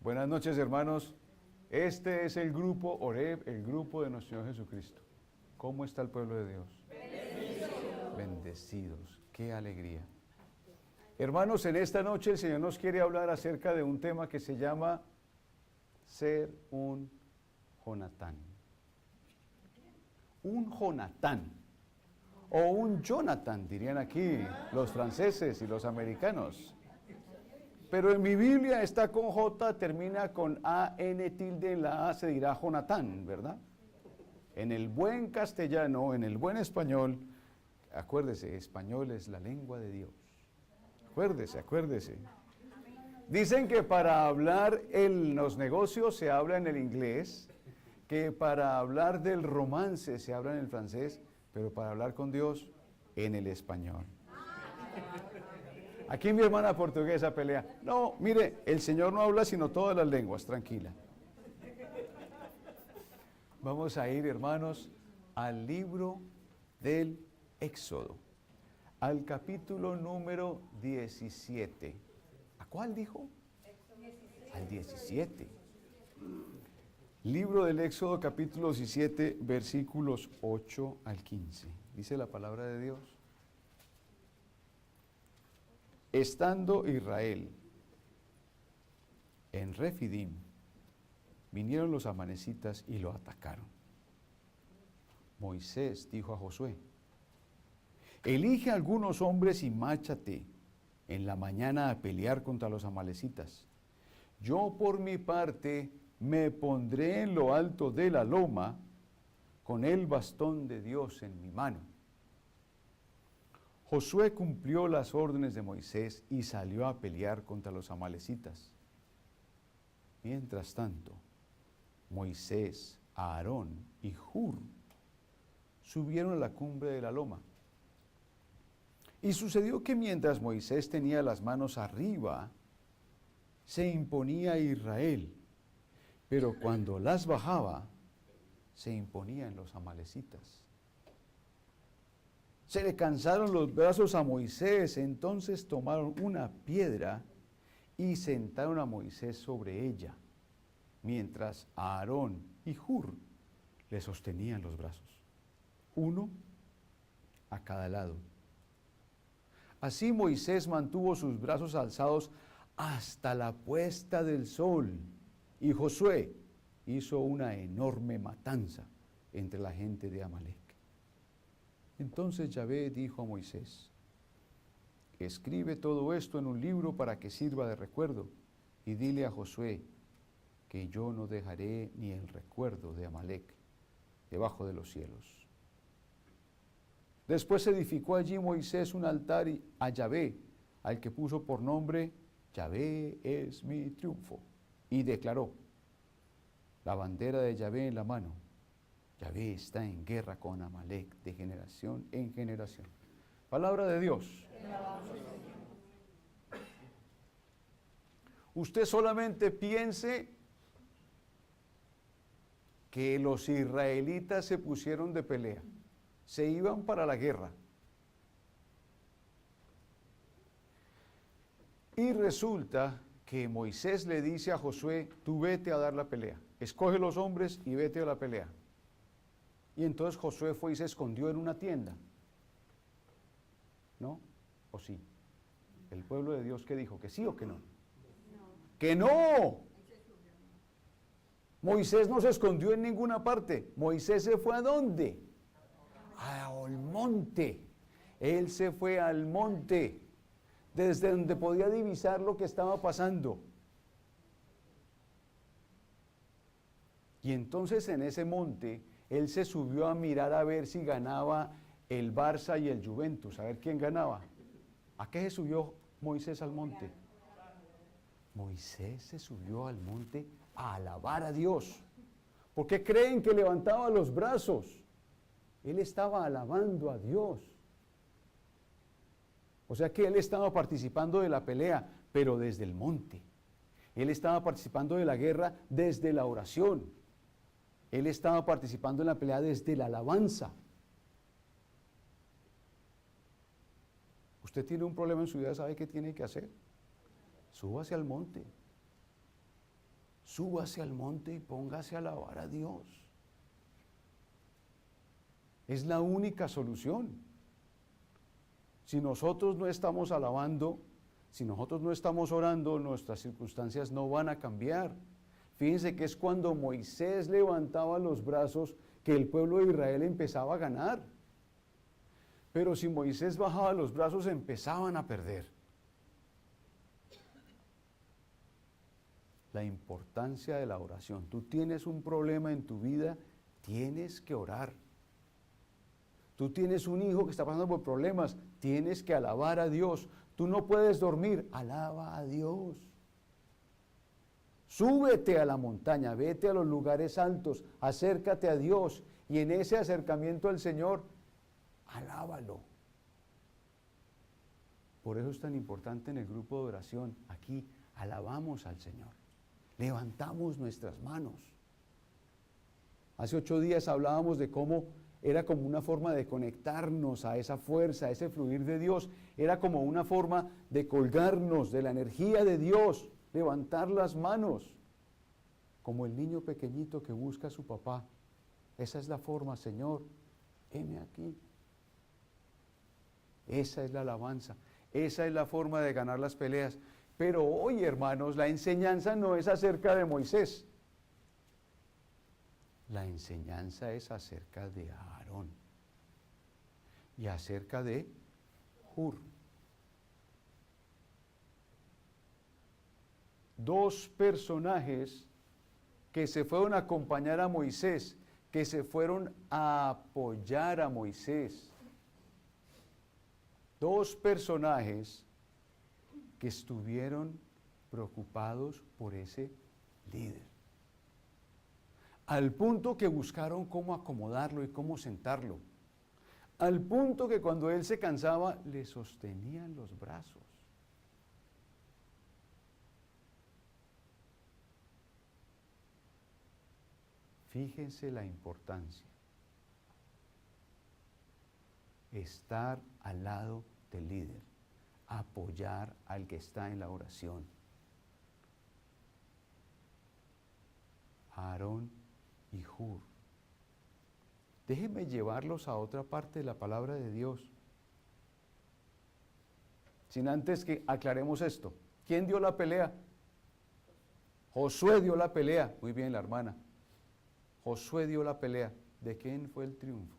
Buenas noches, hermanos. Este es el grupo Oreb, el grupo de nuestro Señor Jesucristo. ¿Cómo está el pueblo de Dios? Bendecidos. Bendecidos. Qué alegría. Hermanos, en esta noche el Señor nos quiere hablar acerca de un tema que se llama ser un Jonatán. Un Jonatán. O un Jonathan, dirían aquí los franceses y los americanos. Pero en mi Biblia está con J, termina con A-N tilde, en la A se dirá Jonatán, ¿verdad? En el buen castellano, en el buen español, acuérdese, español es la lengua de Dios. Acuérdese. Dicen que para hablar en los negocios se habla en el inglés, que para hablar del romance se habla en el francés, pero para hablar con Dios, en el español. Aquí mi hermana portuguesa pelea. No, mire, el Señor no habla sino todas las lenguas, tranquila. Vamos a ir, hermanos, al libro del Éxodo, al capítulo número 17. ¿A cuál dijo? Al 17. Libro del Éxodo, capítulo 17, versículos 8 al 15. Dice la palabra de Dios. Estando Israel en Refidim, vinieron los amalecitas y lo atacaron. Moisés dijo a Josué: elige algunos hombres y márchate en la mañana a pelear contra los amalecitas. Yo por mi parte me pondré en lo alto de la loma con el bastón de Dios en mi mano. Josué cumplió las órdenes de Moisés y salió a pelear contra los amalecitas. Mientras tanto, Moisés, Aarón y Hur subieron a la cumbre de la loma. Y sucedió que mientras Moisés tenía las manos arriba, se imponía a Israel, pero cuando las bajaba, se imponían los amalecitas. Se le cansaron los brazos a Moisés, entonces tomaron una piedra y sentaron a Moisés sobre ella, mientras Aarón y Hur le sostenían los brazos, uno a cada lado. Así Moisés mantuvo sus brazos alzados hasta la puesta del sol, y Josué hizo una enorme matanza entre la gente de Amalec. Entonces Yahvé dijo a Moisés: escribe todo esto en un libro para que sirva de recuerdo, y dile a Josué que yo no dejaré ni el recuerdo de Amalec debajo de los cielos. Después edificó allí Moisés un altar a Yahvé, al que puso por nombre Yahvé es mi triunfo, y declaró: la bandera de Yahvé en la mano, Yahvé está en guerra con Amalec de generación en generación. Palabra de Dios. Usted solamente piense que los israelitas se pusieron de pelea, se iban para la guerra. Y resulta que Moisés le dice a Josué: tú vete a dar la pelea, escoge los hombres y vete a la pelea. Y entonces Josué fue y se escondió en una tienda. ¿No? ¿O sí? El pueblo de Dios, ¿qué dijo? ¿Que sí o que no? No. ¡Que no! Moisés no se escondió en ninguna parte. Moisés se fue ¿a dónde? Al monte. Él se fue al monte, desde donde podía divisar lo que estaba pasando. Y entonces en ese monte, él se subió a mirar a ver si ganaba el Barça y el Juventus, a ver quién ganaba. ¿A qué se subió Moisés al monte? Moisés se subió al monte a alabar a Dios. ¿Por qué creen que levantaba los brazos? Él estaba alabando a Dios. O sea que él estaba participando de la pelea, pero desde el monte. Él estaba participando de la guerra desde la oración. Él estaba participando en la pelea desde la alabanza. Usted tiene un problema en su vida, ¿sabe qué tiene que hacer? Súbase al monte. súbase al monte y póngase a alabar a Dios. Es la única solución. Si nosotros no estamos alabando, si nosotros no estamos orando, nuestras circunstancias no van a cambiar. Fíjense que es cuando Moisés levantaba los brazos que el pueblo de Israel empezaba a ganar. Pero si Moisés bajaba los brazos, empezaban a perder. La importancia de la oración. Tú tienes un problema en tu vida, tienes que orar. Tú tienes un hijo que está pasando por problemas, tienes que alabar a Dios. Tú no puedes dormir, alaba a Dios. Súbete a la montaña, vete a los lugares altos, acércate a Dios y en ese acercamiento al Señor, alábalo. Por eso es tan importante en el grupo de oración, aquí alabamos al Señor, levantamos nuestras manos. Hace 8 días hablábamos de cómo era como una forma de conectarnos a esa fuerza, a ese fluir de Dios, era como una forma de colgarnos de la energía de Dios, levantar las manos, como el niño pequeñito que busca a su papá. Esa es la forma, Señor, heme aquí. Esa es la alabanza, esa es la forma de ganar las peleas. Pero hoy, hermanos, la enseñanza no es acerca de Moisés. La enseñanza es acerca de Aarón y acerca de Hur. 2 personajes que se fueron a acompañar a Moisés, que se fueron a apoyar a Moisés. 2 personajes que estuvieron preocupados por ese líder. Al punto que buscaron cómo acomodarlo y cómo sentarlo. Al punto que cuando él se cansaba, le sostenían los brazos. Fíjense la importancia. Estar al lado del líder, apoyar al que está en la oración. Aarón y Hur. Déjenme llevarlos a otra parte de la palabra de Dios. Sin antes que aclaremos esto. ¿Quién dio la pelea? Josué dio la pelea. Muy bien, la hermana. Josué dio la pelea. ¿De quién fue el triunfo?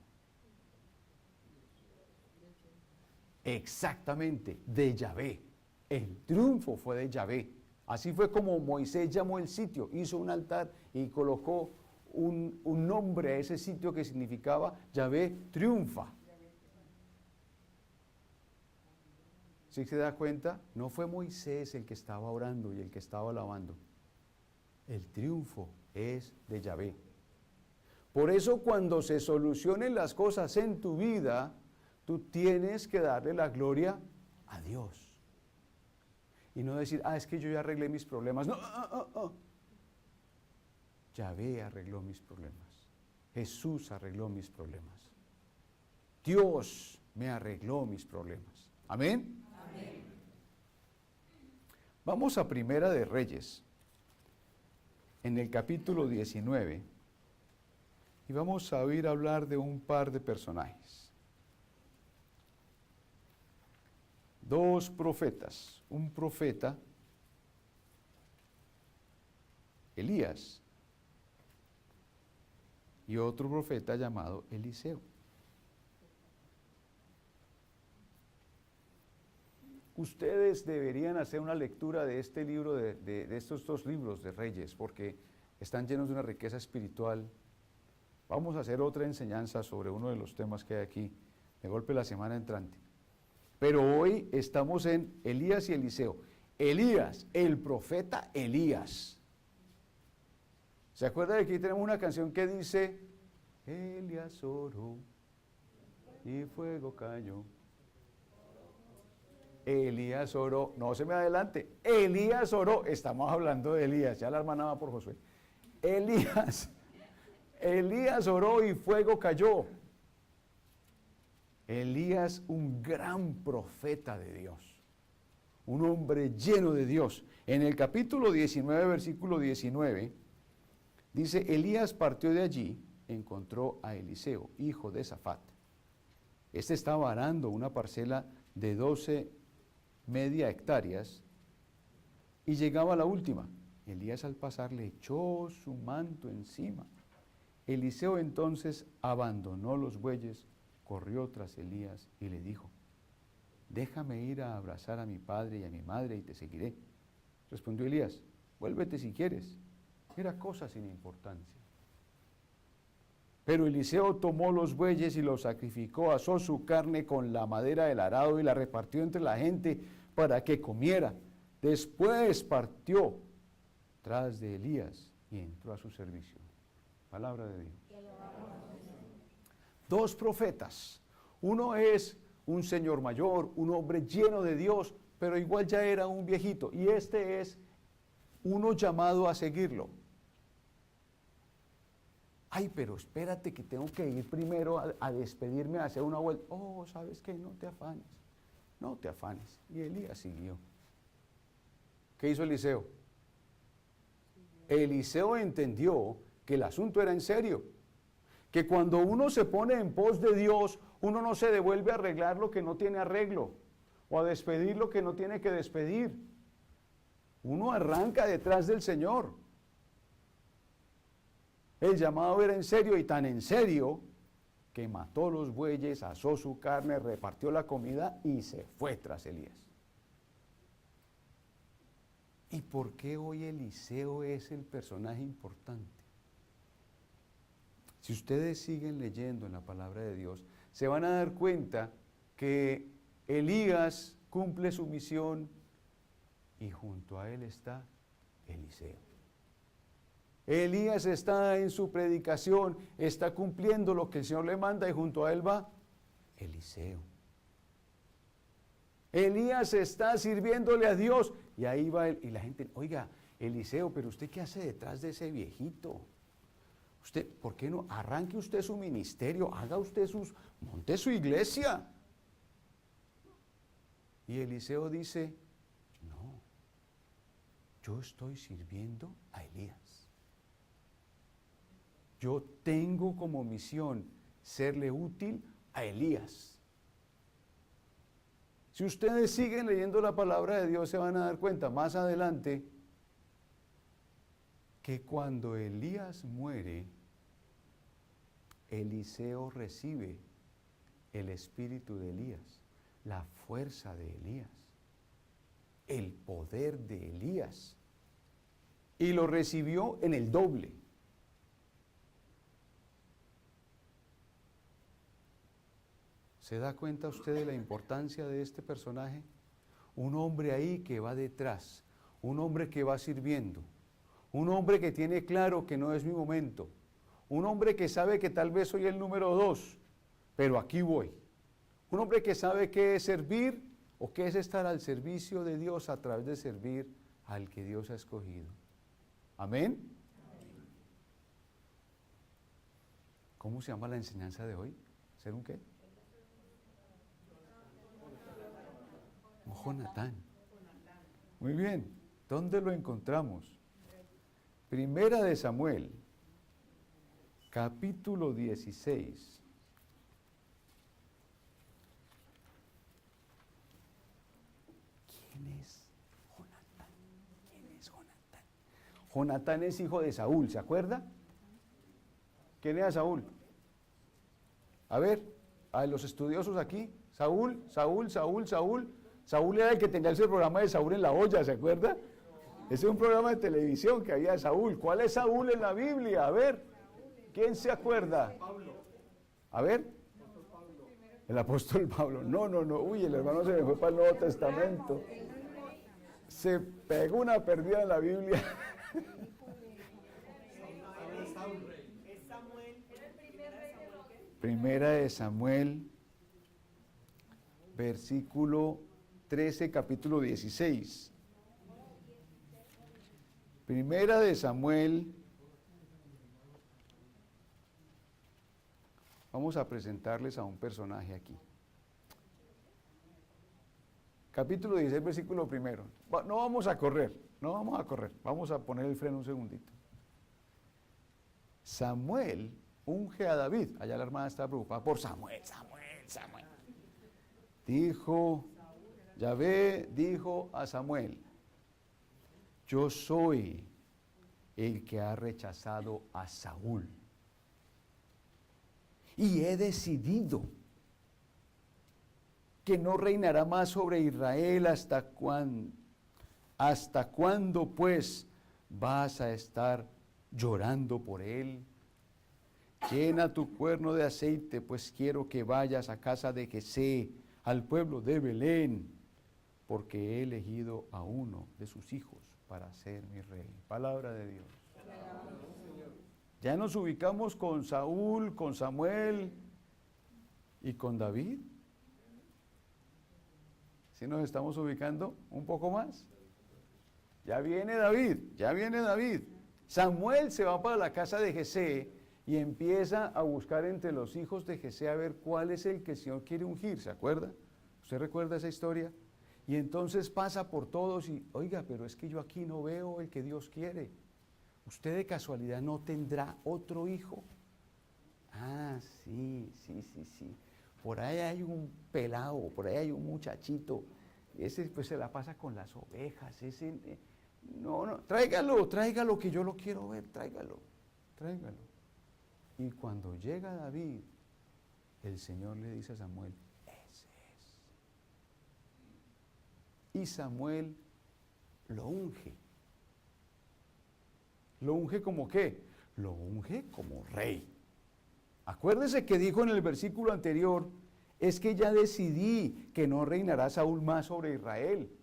Exactamente, de Yahvé. El triunfo fue de Yahvé. Así fue como Moisés llamó el sitio, hizo un altar y colocó un nombre a ese sitio que significaba Yahvé triunfa. ¿Sí se da cuenta? No fue Moisés el que estaba orando y el que estaba alabando. El triunfo es de Yahvé. Por eso cuando se solucionen las cosas en tu vida, tú tienes que darle la gloria a Dios. Y no decir, es que yo ya arreglé mis problemas. No, Yahvé arregló mis problemas. Jesús arregló mis problemas. Dios me arregló mis problemas. ¿Amén? Amén. Vamos a Primera de Reyes, en el capítulo 19, y vamos a oír hablar de un par de personajes. 2 profetas, un profeta, Elías, y otro profeta llamado Eliseo. Ustedes deberían hacer una lectura de este libro, de estos 2 libros de Reyes, porque están llenos de una riqueza espiritual. Vamos a hacer otra enseñanza sobre uno de los temas que hay aquí, de golpe la semana entrante. Pero hoy estamos en Elías y Eliseo. Elías, el profeta Elías. ¿Se acuerda de que aquí tenemos una canción que dice, Elías oró y fuego cayó? Elías oró, no se me adelante, Elías oró, estamos hablando de Elías, ya la hermana va por Josué. Elías oró y fuego cayó. Elías, un gran profeta de Dios. un hombre lleno de Dios. En el capítulo 19, versículo 19, dice, Elías partió de allí, encontró a Eliseo, hijo de Safat. Este estaba arando una parcela de 12 media hectáreas y llegaba a la última. Elías al pasar le echó su manto encima. Eliseo entonces abandonó los bueyes, corrió tras Elías y le dijo, déjame ir a abrazar a mi padre y a mi madre y te seguiré. Respondió Elías, vuélvete si quieres. Era cosa sin importancia. Pero Eliseo tomó los bueyes y los sacrificó, asó su carne con la madera del arado y la repartió entre la gente para que comiera. Después partió tras de Elías y entró a su servicio. Palabra de Dios. Dos profetas. Uno es un señor mayor, un hombre lleno de Dios, pero igual ya era un viejito. Y este es uno llamado a seguirlo. Ay, pero espérate que tengo que ir primero a despedirme, a hacer una vuelta. Oh, ¿sabes qué? No te afanes, no te afanes. Y Elías siguió. ¿Qué hizo Eliseo? Eliseo entendió que el asunto era en serio, que cuando uno se pone en pos de Dios, uno no se devuelve a arreglar lo que no tiene arreglo, o a despedir lo que no tiene que despedir. Uno arranca detrás del Señor. El llamado era en serio y tan en serio que mató los bueyes, asó su carne, repartió la comida y se fue tras Elías. ¿Y por qué hoy Eliseo es el personaje importante? Si ustedes siguen leyendo en la palabra de Dios, se van a dar cuenta que Elías cumple su misión y junto a él está Eliseo. Elías está en su predicación, está cumpliendo lo que el Señor le manda y junto a él va Eliseo. Elías está sirviéndole a Dios y ahí va él. Y la gente, oiga, Eliseo, pero usted ¿qué hace detrás de ese viejito? Usted, ¿por qué no arranque usted su ministerio, haga usted monte su iglesia? Y Eliseo dice, no, yo estoy sirviendo a Elías. Yo tengo como misión serle útil a Elías. Si ustedes siguen leyendo la palabra de Dios, se van a dar cuenta más adelante que cuando Elías muere, Eliseo recibe el espíritu de Elías, la fuerza de Elías, el poder de Elías, y lo recibió en el doble. ¿Se da cuenta usted de la importancia de este personaje? Un hombre ahí que va detrás, un hombre que va sirviendo, un hombre que tiene claro que no es mi momento, un hombre que sabe que tal vez soy el número 2, pero aquí voy. Un hombre que sabe qué es servir o qué es estar al servicio de Dios a través de servir al que Dios ha escogido. ¿Amén? ¿Cómo se llama la enseñanza de hoy? ¿Ser un qué? Jonatán. Muy bien, ¿dónde lo encontramos? Primera de Samuel, capítulo 16. ¿Quién es Jonatán? ¿Quién es Jonatán? Jonatán es hijo de Saúl, ¿se acuerda? ¿Quién era Saúl? A ver, a los estudiosos aquí. Saúl. Saúl era el que tenía ese programa de Saúl en la olla, ¿se acuerda? Ese es un programa de televisión que había de Saúl. ¿Cuál es Saúl en la Biblia? A ver, ¿quién se acuerda? A ver. El apóstol Pablo. No. Uy, el hermano se me fue para el Nuevo Testamento. Se pegó una perdida en la Biblia. Primera de Samuel, versículo 13, capítulo 16. Primera de Samuel. Vamos a presentarles a un personaje aquí. capítulo 16, versículo primero. No vamos a correr, no vamos a correr, vamos a poner el freno un segundito. Samuel unge a David. Allá la hermana está preocupada por Samuel. Yahvé dijo a Samuel, yo soy el que ha rechazado a Saúl. Y he decidido que no reinará más sobre Israel hasta cuándo pues vas a estar llorando por él. Llena tu cuerno de aceite, pues quiero que vayas a casa de Jesé, al pueblo de Belén, porque he elegido a uno de sus hijos para ser mi rey. Palabra de Dios. Ya nos ubicamos con Saúl, con Samuel y con David. ¿Sí nos estamos ubicando un poco más? Ya viene David. Samuel se va para la casa de Jesé y empieza a buscar entre los hijos de Jesé a ver cuál es el que el Señor quiere ungir, ¿se acuerda? ¿Usted recuerda esa historia? Y entonces pasa por todos y, oiga, pero es que yo aquí no veo el que Dios quiere. ¿Usted de casualidad no tendrá otro hijo? Ah, sí. Por ahí hay un pelado, por ahí hay un muchachito. Ese pues se la pasa con las ovejas. No, tráigalo que yo lo quiero ver, tráigalo. Y cuando llega David, el Señor le dice a Samuel, ese es. Y Samuel lo unge. ¿Lo unge como qué? Lo unge como rey. Acuérdese que dijo en el versículo anterior, es que ya decidí que no reinará Saúl más sobre Israel.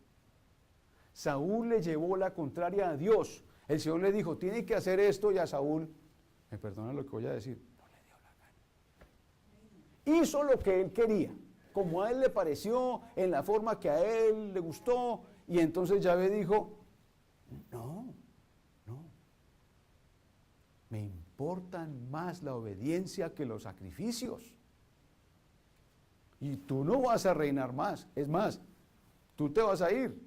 Saúl le llevó la contraria a Dios. El Señor le dijo, tiene que hacer esto, y a Saúl, me perdona lo que voy a decir, no le dio la gana. Hizo lo que él quería, como a él le pareció, en la forma que a él le gustó, y entonces Yahvé dijo, no. Me importan más la obediencia que los sacrificios. Y tú no vas a reinar más. Es más, tú te vas a ir.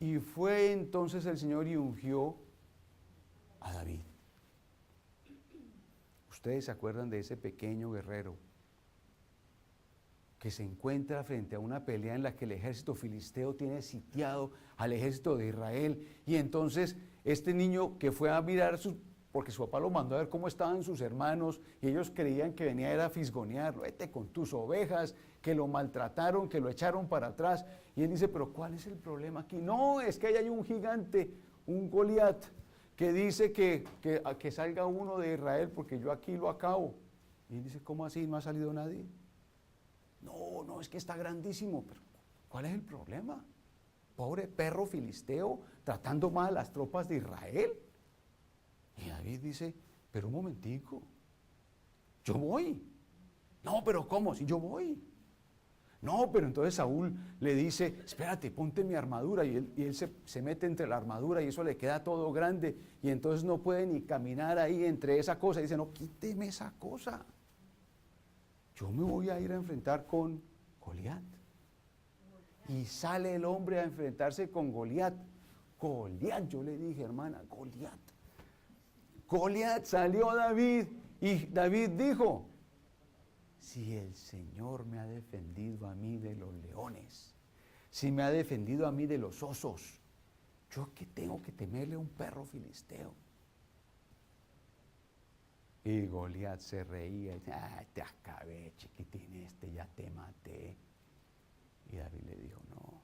Y fue entonces el Señor y ungió a David. Ustedes se acuerdan de ese pequeño guerrero que se encuentra frente a una pelea en la que el ejército filisteo tiene sitiado al ejército de Israel, y entonces este niño que fue a mirar, porque su papá lo mandó a ver cómo estaban sus hermanos, y ellos creían que venía era a fisgonearlo, vete con tus ovejas, que lo maltrataron, que lo echaron para atrás, y él dice, pero ¿cuál es el problema aquí? No, es que ahí hay un gigante, un Goliat, que dice que salga uno de Israel, porque yo aquí lo acabo. Y él dice, ¿cómo así? ¿No ha salido nadie? No, es que está grandísimo, pero ¿cuál es el problema? Pobre perro filisteo tratando mal a las tropas de Israel. Y David dice, pero un momentico, yo voy. No, pero ¿cómo? Si yo voy. No, pero entonces Saúl le dice, espérate, ponte mi armadura, y él se mete entre la armadura y eso le queda todo grande, y entonces no puede ni caminar ahí entre esa cosa, y dice, no, quíteme esa cosa. Yo me voy a ir a enfrentar con Goliat. Y sale el hombre a enfrentarse con Goliat. Goliat, yo le dije, hermana, Goliat. Goliat, salió David, y David dijo, si el Señor me ha defendido a mí de los leones, si me ha defendido a mí de los osos, ¿yo qué tengo que temerle a un perro filisteo? Y Goliat se reía y decía, te acabé, chiquitín, ya te maté. Y David le dijo, no,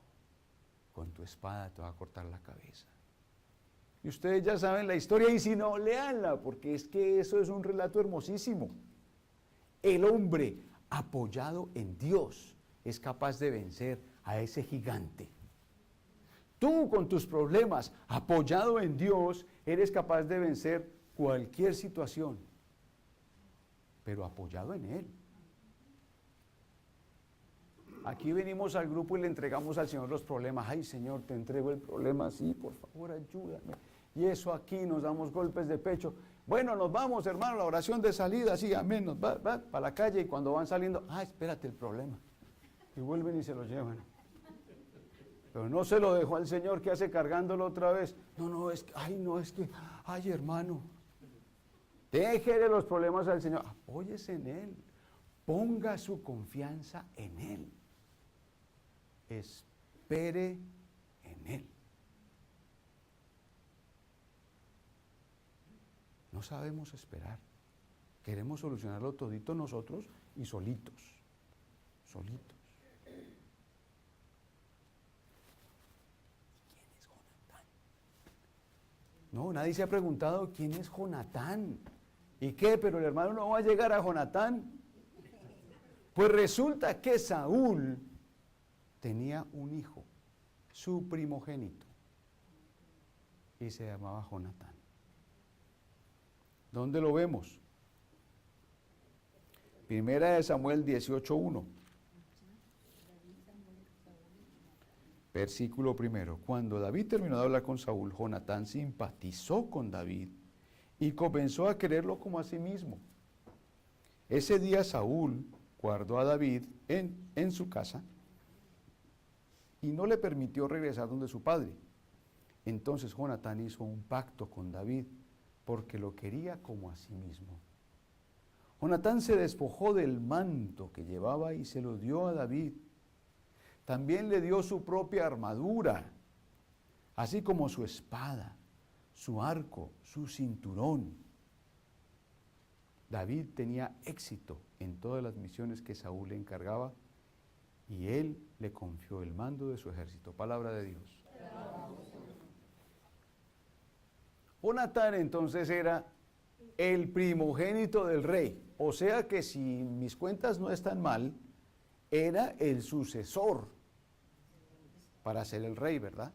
con tu espada te va a cortar la cabeza. Y ustedes ya saben la historia, y si no, léanla, porque es que eso es un relato hermosísimo. El hombre apoyado en Dios es capaz de vencer a ese gigante. Tú con tus problemas, apoyado en Dios, eres capaz de vencer cualquier situación, pero apoyado en Él. Aquí venimos al grupo y le entregamos al Señor los problemas. Ay, Señor, te entrego el problema, sí, por favor, ayúdame. Y eso aquí nos damos golpes de pecho. Bueno, nos vamos, hermano, la oración de salida, sí, amén, nos va para la calle, y cuando van saliendo, espérate el problema. y vuelven y se lo llevan. Pero no se lo dejó al Señor, que hace cargándolo otra vez. No, es que, ay hermano, déjele los problemas al Señor, apóyese en Él, ponga su confianza en Él, espere en Él. No sabemos esperar, queremos solucionarlo todito nosotros y solitos. No, nadie se ha preguntado quién es Jonatán. ¿Y qué? Pero el hermano no va a llegar a Jonatán. Pues resulta que Saúl tenía un hijo, su primogénito, y se llamaba Jonatán. ¿Dónde lo vemos? Primera de Samuel 18:1. Versículo primero. Cuando David terminó de hablar con Saúl, Jonatán simpatizó con David y comenzó a quererlo como a sí mismo. Ese día Saúl guardó a David en su casa y no le permitió regresar donde su padre. Entonces Jonatán hizo un pacto con David porque lo quería como a sí mismo. Jonatán se despojó del manto que llevaba y se lo dio a David. También le dio su propia armadura, así como su espada, su arco, su cinturón. David tenía éxito en todas las misiones que Saúl le encargaba y él le confió el mando de su ejército. Palabra de Dios. Jonatán entonces era el primogénito del rey, o sea que si mis cuentas no están mal, era el sucesor para ser el rey, ¿verdad?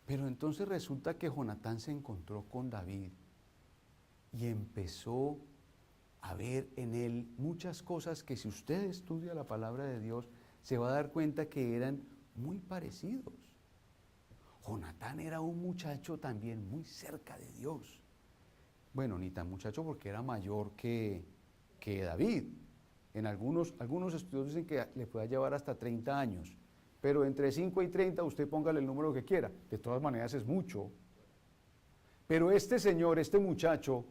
Pero entonces resulta que Jonatán se encontró con David y empezó a ver en él muchas cosas que si usted estudia la palabra de Dios, se va a dar cuenta que eran muy parecidos. Jonatán era un muchacho también muy cerca de Dios. Bueno, ni tan muchacho porque era mayor que David. En algunos estudios dicen que le puede llevar hasta 30 años. Pero entre 5 y 30 usted póngale el número que quiera. De todas maneras es mucho. Pero este señor, este muchacho,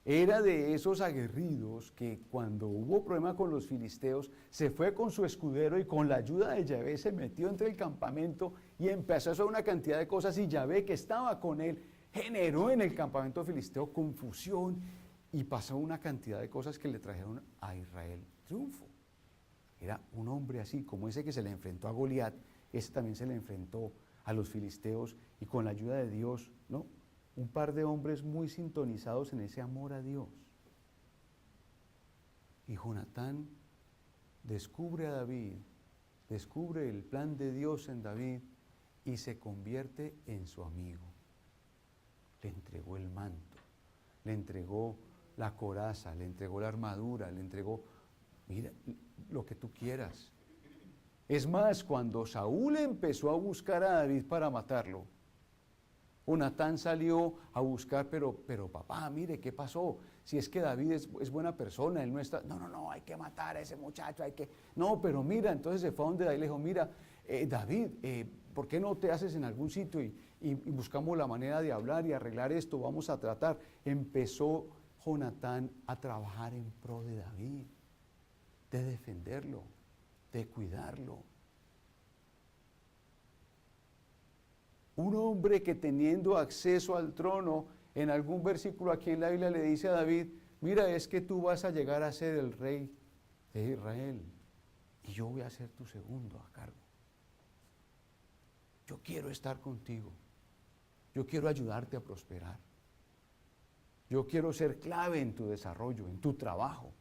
era de esos aguerridos que cuando hubo problema con los filisteos, se fue con su escudero y con la ayuda de Yahvé se metió entre el campamento y empezó a hacer una cantidad de cosas y Yahvé, que estaba con él, generó en el campamento filisteo confusión y pasó una cantidad de cosas que le trajeron a Israel triunfo. Era un hombre así, como ese que se le enfrentó a Goliat, ese también se le enfrentó a los filisteos y con la ayuda de Dios, ¿no? Un par de hombres muy sintonizados en ese amor a Dios. Y Jonatán descubre a David, descubre el plan de Dios en David y se convierte en su amigo. Le entregó el manto, le entregó la coraza, le entregó la armadura, le entregó, mira, lo que tú quieras. Es más, cuando Saúl empezó a buscar a David para matarlo, Jonatán salió a buscar, pero papá, mire, ¿qué pasó? Si es que David es buena persona, él no está, no, hay que matar a ese muchacho, no, pero mira, entonces se fue a donde David le dijo, mira, David, ¿por qué no te haces en algún sitio y buscamos la manera de hablar y arreglar esto, vamos a tratar? Empezó Jonatán a trabajar en pro de David, de defenderlo, de cuidarlo. Un hombre que teniendo acceso al trono, en algún versículo aquí en la Biblia le dice a David, mira, es que tú vas a llegar a ser el rey de Israel y yo voy a ser tu segundo a cargo. Yo quiero estar contigo, yo quiero ayudarte a prosperar, yo quiero ser clave en tu desarrollo, en tu trabajo.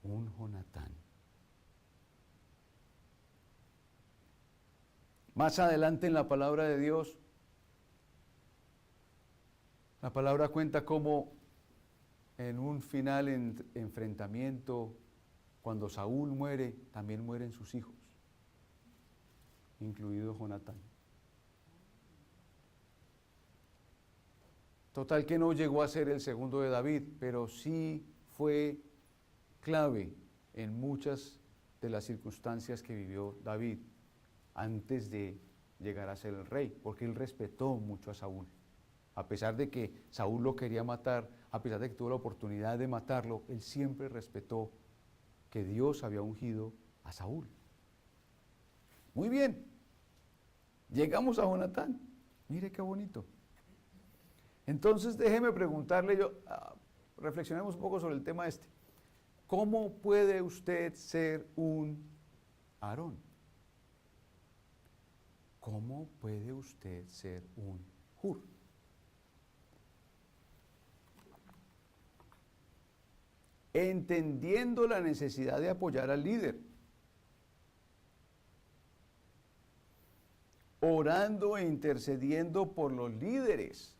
Un Jonatán. Más adelante en la palabra de Dios, la palabra cuenta cómo en un final enfrentamiento, cuando Saúl muere, también mueren sus hijos, incluido Jonatán. Total que no llegó a ser el segundo de David, pero sí fue clave en muchas de las circunstancias que vivió David antes de llegar a ser el rey, porque él respetó mucho a Saúl. A pesar de que Saúl lo quería matar, a pesar de que tuvo la oportunidad de matarlo, él siempre respetó que Dios había ungido a Saúl. Muy bien, llegamos a Jonatán. Mire qué bonito. Entonces déjeme preguntarle reflexionemos un poco sobre el tema este. ¿Cómo puede usted ser un Aarón? ¿Cómo puede usted ser un Hur? Entendiendo la necesidad de apoyar al líder, orando e intercediendo por los líderes.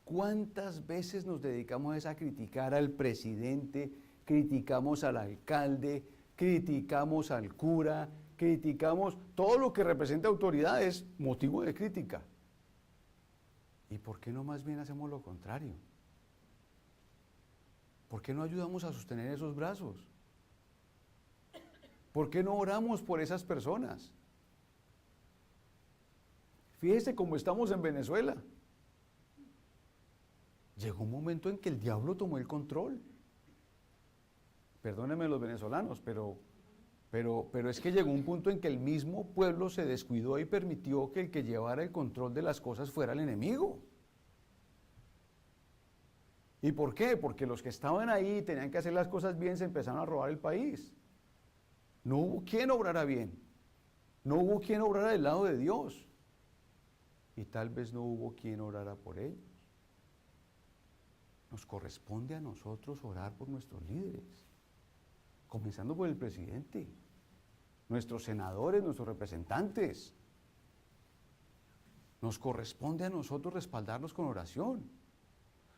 ¿Cuántas veces nos dedicamos a criticar al presidente, criticamos al alcalde, criticamos al cura, criticamos todo lo que representa autoridad es motivo de crítica? ¿Y por qué no más bien hacemos lo contrario? ¿Por qué no ayudamos a sostener esos brazos? ¿Por qué no oramos por esas personas? Fíjese cómo estamos en Venezuela. Llegó un momento en que el diablo tomó el control. Perdónenme los venezolanos, pero es que llegó un punto en que el mismo pueblo se descuidó y permitió que el que llevara el control de las cosas fuera el enemigo. ¿Y por qué? Porque los que estaban ahí y tenían que hacer las cosas bien se empezaron a robar el país. No hubo quien obrara bien. No hubo quien obrara del lado de Dios. Y tal vez no hubo quien orara por ellos. Nos corresponde a nosotros orar por nuestros líderes, comenzando por el presidente, nuestros senadores, nuestros representantes. Nos corresponde a nosotros respaldarlos con oración.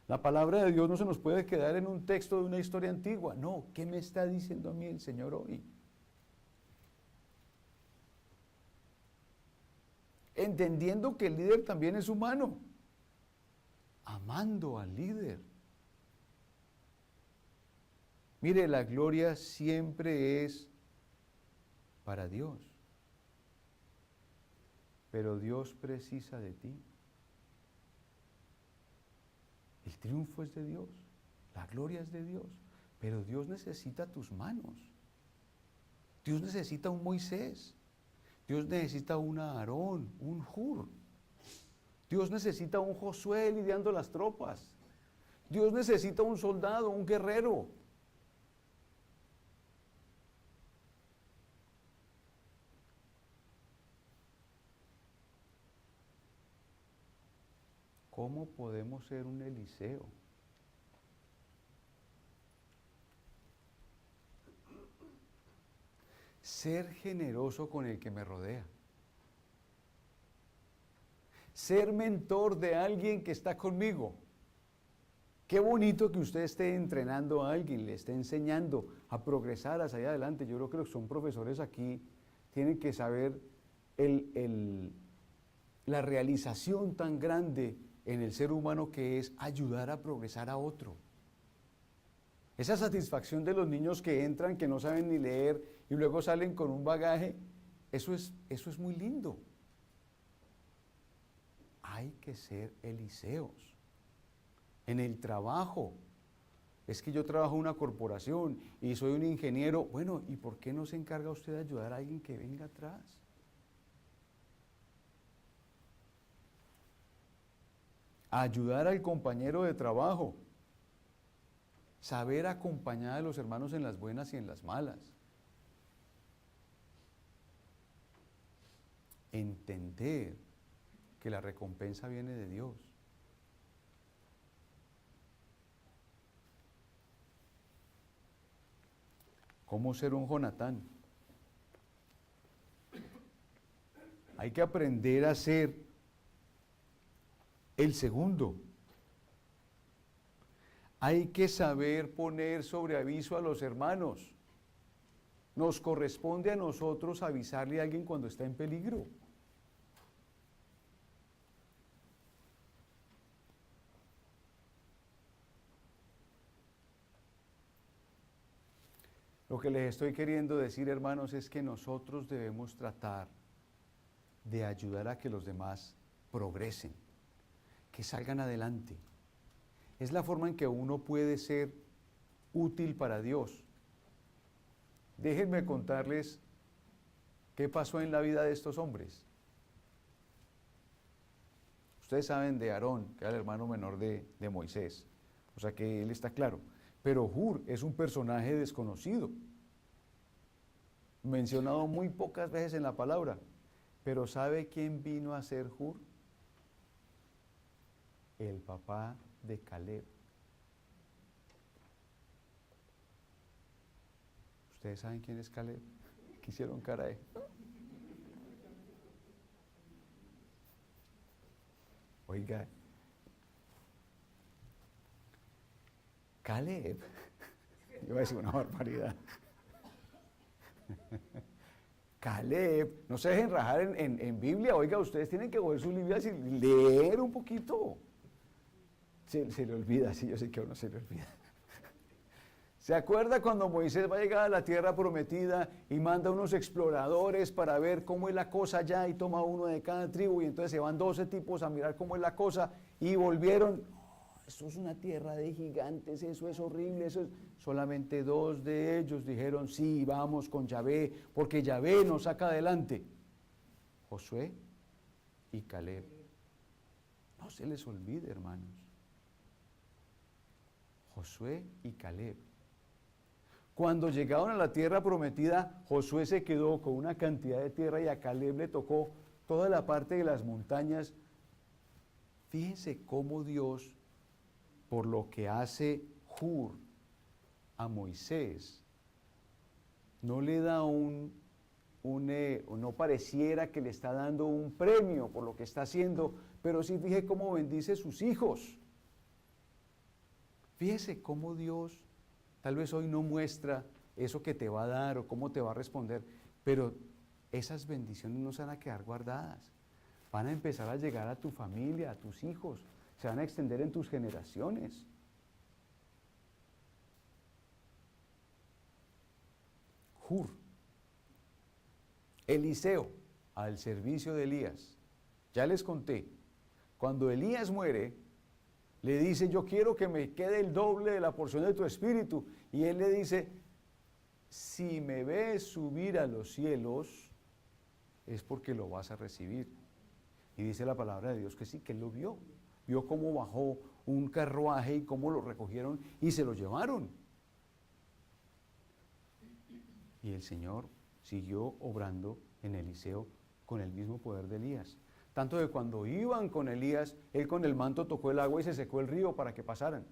La palabra de Dios no se nos puede quedar en un texto de una historia antigua. No, ¿qué me está diciendo a mí el Señor hoy? Entendiendo que el líder también es humano, amando al líder. Mire, la gloria siempre es para Dios, pero Dios precisa de ti. El triunfo es de Dios, la gloria es de Dios, pero Dios necesita tus manos. Dios necesita un Moisés, Dios necesita un Aarón, un Hur. Dios necesita un Josué lidiando las tropas. Dios necesita un soldado, un guerrero. ¿Cómo podemos ser un Eliseo? Ser generoso con el que me rodea. Ser mentor de alguien que está conmigo. Qué bonito que usted esté entrenando a alguien, le esté enseñando a progresar hacia allá adelante. Yo creo que los que son profesores aquí tienen que saber la realización tan grande en el ser humano que es ayudar a progresar a otro. Esa satisfacción de los niños que entran, que no saben ni leer y luego salen con un bagaje, eso es muy lindo. Hay que ser Eliseos. En el trabajo, es que yo trabajo en una corporación y soy un ingeniero, bueno, ¿y por qué no se encarga usted de ayudar a alguien que venga atrás? Ayudar al compañero de trabajo, saber acompañar a los hermanos en las buenas y en las malas, entender que la recompensa viene de Dios. ¿Cómo ser un Jonatán? Hay que aprender a ser el segundo. Hay que saber poner sobre aviso a los hermanos. Nos corresponde a nosotros avisarle a alguien cuando está en peligro. que les estoy queriendo decir, hermanos, es que nosotros debemos tratar de ayudar a que los demás progresen, que salgan adelante. Es la forma en que uno puede ser útil para Dios. Déjenme contarles qué pasó en la vida de estos hombres. Ustedes saben de Aarón, que era el hermano menor de Moisés, o sea que él está claro. Pero Hur es un personaje desconocido, mencionado muy pocas veces en la palabra. Pero ¿sabe quién vino a ser Hur? El papá de Caleb. ¿Ustedes saben quién es Caleb? ¿Qué hicieron cara de? Oiga, Caleb, yo voy a decir una barbaridad. Caleb, no se dejen rajar en Biblia, oiga, ustedes tienen que coger sus Biblias y leer un poquito. Se le olvida, sí, yo sé que a uno se le olvida. ¿Se acuerda cuando Moisés va a llegar a la tierra prometida y manda unos exploradores para ver cómo es la cosa allá y toma uno de cada tribu y entonces se van 12 tipos a mirar cómo es la cosa y volvieron? Esto es una tierra de gigantes, eso es horrible, eso es... Solamente 2 de ellos dijeron, sí, vamos con Yahvé, porque Yahvé nos saca adelante. Josué y Caleb. No se les olvide, hermanos. Josué y Caleb. Cuando llegaron a la tierra prometida, Josué se quedó con una cantidad de tierra y a Caleb le tocó toda la parte de las montañas. Fíjense cómo Dios, por lo que hace Hur a Moisés, no le da no pareciera que le está dando un premio por lo que está haciendo, pero sí fíjese cómo bendice sus hijos. Fíjese cómo Dios tal vez hoy no muestra eso que te va a dar o cómo te va a responder, pero esas bendiciones no se van a quedar guardadas. Van a empezar a llegar a tu familia, a tus hijos, se van a extender en tus generaciones. Hur, Eliseo, al servicio de Elías. Ya les conté, cuando Elías muere, le dice, yo quiero que me quede el doble de la porción de tu espíritu. Y él le dice, si me ves subir a los cielos, es porque lo vas a recibir. Y dice la palabra de Dios que sí, que él lo vio. Vio cómo bajó un carruaje y cómo lo recogieron y se lo llevaron. Y el Señor siguió obrando en Eliseo con el mismo poder de Elías. Tanto que cuando iban con Elías, él con el manto tocó el agua y se secó el río para que pasaran.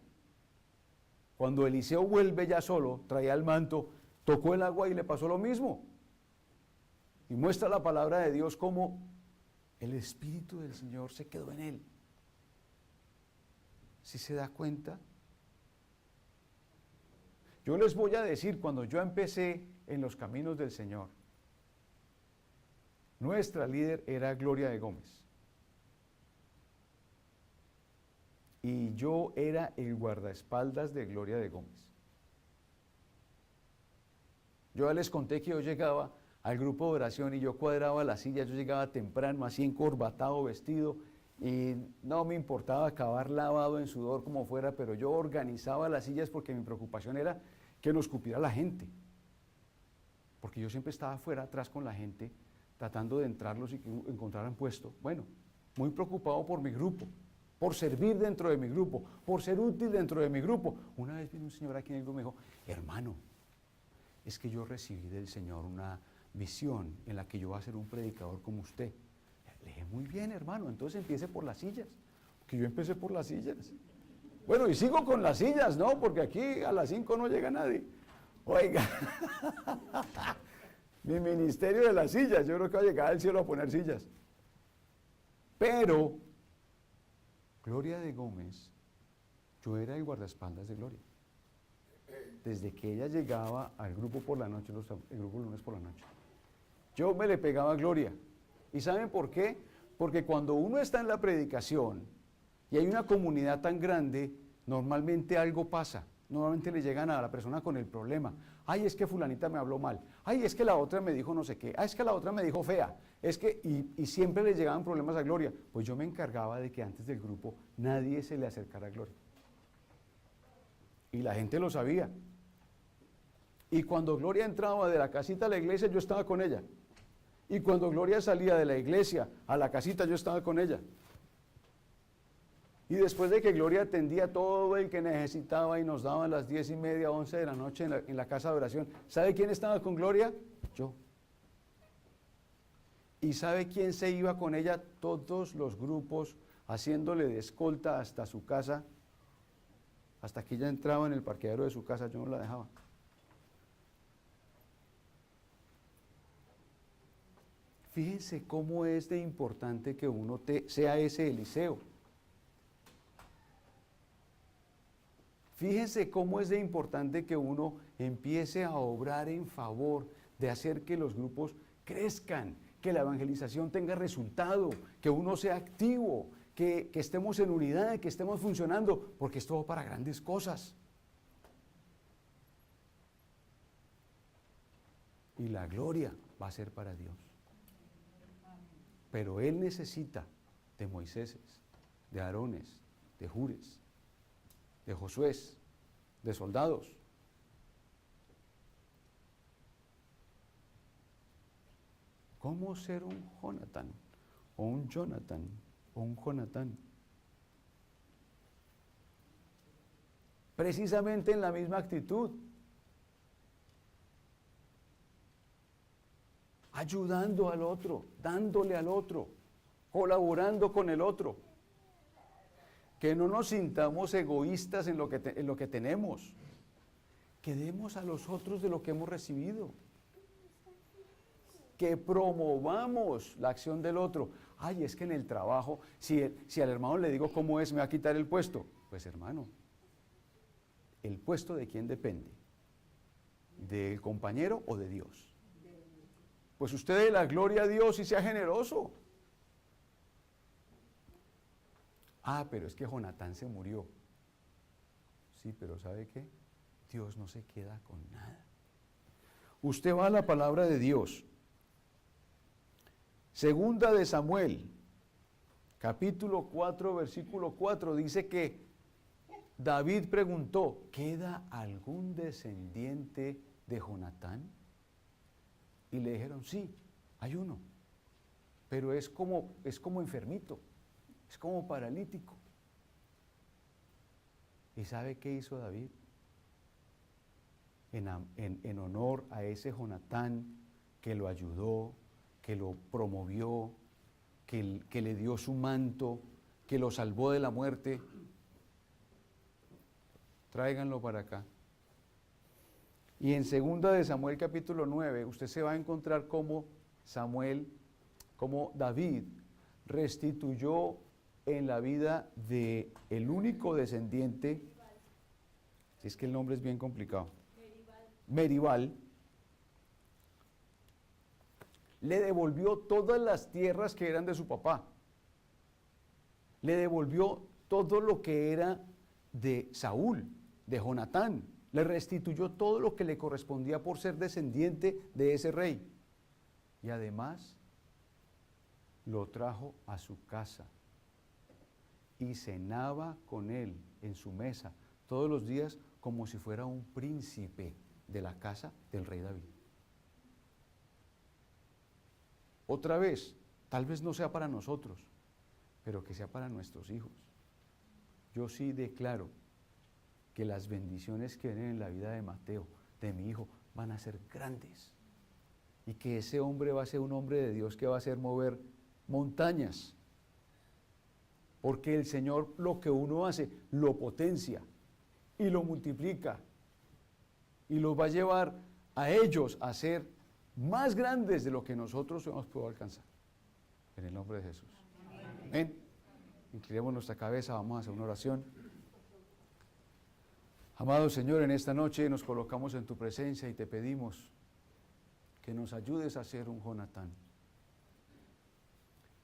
Cuando Eliseo vuelve ya solo, traía el manto, tocó el agua y le pasó lo mismo. Y muestra la palabra de Dios como el Espíritu del Señor se quedó en él. ¿Sí se da cuenta? Yo les voy a decir, cuando yo empecé en los caminos del Señor, nuestra líder era Gloria de Gómez. Y yo era el guardaespaldas de Gloria de Gómez. Yo ya les conté que yo llegaba al grupo de oración y yo cuadraba las sillas, yo llegaba temprano, así encorbatado, vestido, y no me importaba acabar lavado en sudor como fuera, pero yo organizaba las sillas porque mi preocupación era que nos cupiera la gente. Porque yo siempre estaba afuera, atrás con la gente, tratando de entrarlos y que encontraran puesto. Bueno, muy preocupado por mi grupo, por servir dentro de mi grupo, por ser útil dentro de mi grupo. Una vez vino un señor aquí en el grupo y me dijo, hermano, es que yo recibí del Señor una visión en la que yo voy a ser un predicador como usted. Le dije, muy bien, hermano, entonces empiece por las sillas, que yo empecé por las sillas. Bueno, y sigo con las sillas, ¿no? Porque aquí a las 5 no llega nadie. Oiga, mi ministerio de las sillas, yo creo que va a llegar al cielo a poner sillas. Pero, Gloria de Gómez, yo era el guardaespaldas de Gloria. Desde que ella llegaba al grupo por la noche, el grupo lunes por la noche, yo me le pegaba a Gloria. ¿Y saben por qué? Porque cuando uno está en la predicación y hay una comunidad tan grande, normalmente algo pasa. normalmente le llegan a la persona con el problema. Ay, es que fulanita me habló mal. Ay, es que la otra me dijo no sé qué. Ay, es que la otra me dijo fea. Es que, y siempre le llegaban problemas a Gloria. Pues yo me encargaba de que antes del grupo nadie se le acercara a Gloria. Y la gente lo sabía. Y cuando Gloria entraba de la casita a la iglesia, yo estaba con ella. Y cuando Gloria salía de la iglesia a la casita, yo estaba con ella. Y después de que Gloria atendía todo el que necesitaba y nos daban las 10:30, 11 de la noche en la casa de oración, ¿sabe quién estaba con Gloria? Yo. ¿Y sabe quién se iba con ella? Todos los grupos, haciéndole de escolta hasta su casa, hasta que ella entraba en el parqueadero de su casa, yo no la dejaba. Fíjense cómo es de importante que uno sea ese Eliseo. Fíjense cómo es de importante que uno empiece a obrar en favor de hacer que los grupos crezcan, que la evangelización tenga resultado, que uno sea activo, que estemos en unidad, que estemos funcionando, porque es todo para grandes cosas. Y la gloria va a ser para Dios. Pero Él necesita de Moiséses, de Aarones, de Jures, de Josué, de soldados. ¿Cómo ser un Jonatán, o un Jonathan, o un Jonatán? Precisamente en la misma actitud. Ayudando al otro, dándole al otro, colaborando con el otro. Que no nos sintamos egoístas en lo que tenemos. Que demos a los otros de lo que hemos recibido. Que promovamos la acción del otro. Ay, es que en el trabajo, si al hermano le digo cómo es, me va a quitar el puesto. Pues hermano, ¿el puesto de quién depende? ¿Del compañero o de Dios? Pues usted dé la gloria a Dios y sea generoso. Ah, pero es que Jonatán se murió. Sí, pero ¿sabe qué? Dios no se queda con nada. Usted va a la palabra de Dios. Segunda de Samuel, capítulo 4, versículo 4, dice que David preguntó, ¿queda algún descendiente de Jonatán? Y le dijeron, sí, hay uno, pero es como enfermito, es como paralítico. ¿Y sabe qué hizo David? En honor a ese Jonatán que lo ayudó, que lo promovió, que le dio su manto, que lo salvó de la muerte. Tráiganlo para acá. Y en 2 de Samuel capítulo 9, usted se va a encontrar cómo David restituyó en la vida de el único descendiente, si es que el nombre es bien complicado, Meribal, le devolvió todas las tierras que eran de su papá. Le devolvió todo lo que era de Saúl, de Jonatán. Le restituyó todo lo que le correspondía por ser descendiente de ese rey. Y además lo trajo a su casa y cenaba con él en su mesa todos los días como si fuera un príncipe de la casa del rey David. Otra vez, tal vez no sea para nosotros, pero que sea para nuestros hijos. Yo sí declaro que las bendiciones que vienen en la vida de Mateo, de mi hijo, van a ser grandes. Y que ese hombre va a ser un hombre de Dios que va a hacer mover montañas. Porque el Señor lo que uno hace, lo potencia y lo multiplica. Y los va a llevar a ellos a ser más grandes de lo que nosotros hemos podido alcanzar. En el nombre de Jesús. Amén. Inclinemos nuestra cabeza, vamos a hacer una oración. Amado Señor, en esta noche nos colocamos en tu presencia y te pedimos que nos ayudes a ser un Jonatán.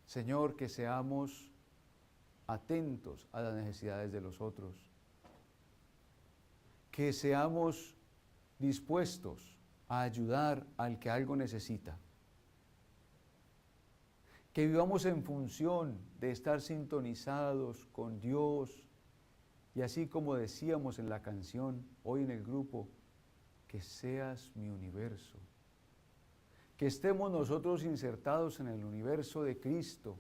Señor, que seamos atentos a las necesidades de los otros. que seamos dispuestos a ayudar al que algo necesita. Que vivamos en función de estar sintonizados con Dios y así como decíamos en la canción, hoy en el grupo, que seas mi universo. Que estemos nosotros insertados en el universo de Cristo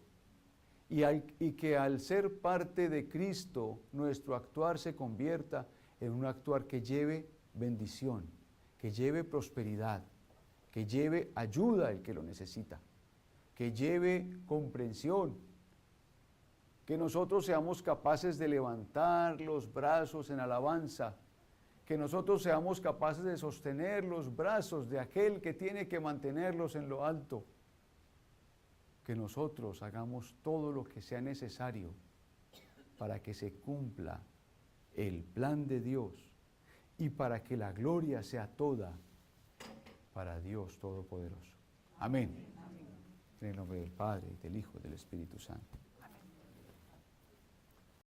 y que al ser parte de Cristo nuestro actuar se convierta en un actuar que lleve bendición, que lleve prosperidad, que lleve ayuda al que lo necesita, que lleve comprensión, que nosotros seamos capaces de levantar los brazos en alabanza, que nosotros seamos capaces de sostener los brazos de aquel que tiene que mantenerlos en lo alto, que nosotros hagamos todo lo que sea necesario para que se cumpla el plan de Dios y para que la gloria sea toda para Dios Todopoderoso. Amén. En el nombre del Padre, del Hijo y del Espíritu Santo.